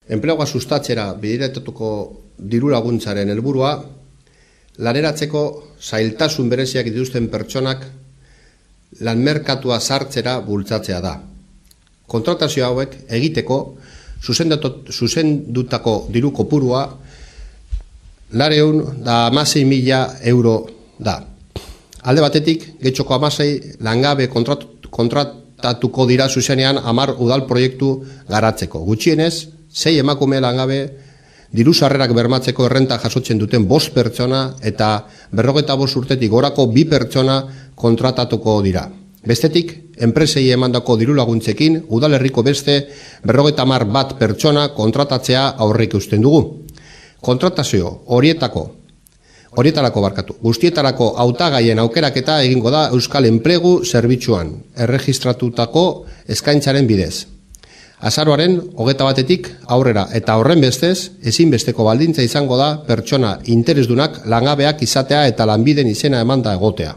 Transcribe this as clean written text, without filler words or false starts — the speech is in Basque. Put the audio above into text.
Enplegua sustatzera bideratuko diru laguntzaren helburua, laneratzeko zailtasun bereziak dituzten pertsonak lanmerkatua sartzera bultzatzea da. Kontratazio hauek egiteko zuzendutako diru kopurua 916.000 euro da. Alde batetik, getxoko 16 langabe kontratatuko dira zuzenean 10 udal proiektu garatzeko. Gutxienez, 6 emakume langabe diru sarrerak bermatzeko errenta jasotzen duten 5 pertsona eta 55 urtetik gorako 2 pertsona kontratatuko dira. Bestetik, enpresei emandako diru laguntzekin, udalerriko beste 51 pertsona kontratatzea aurreikusten dugu. Kontratazio horietarako guztietarako hautagaien aukeraketa egingo da Euskal Enplegu Zerbitzuan, erregistratutako eskaintzaren bidez. Azaroaren 21-tik aurrera eta horren bestez, ezinbesteko baldintza izango da pertsona interesdunak langabeak izatea eta lanbiden izena emanda egotea.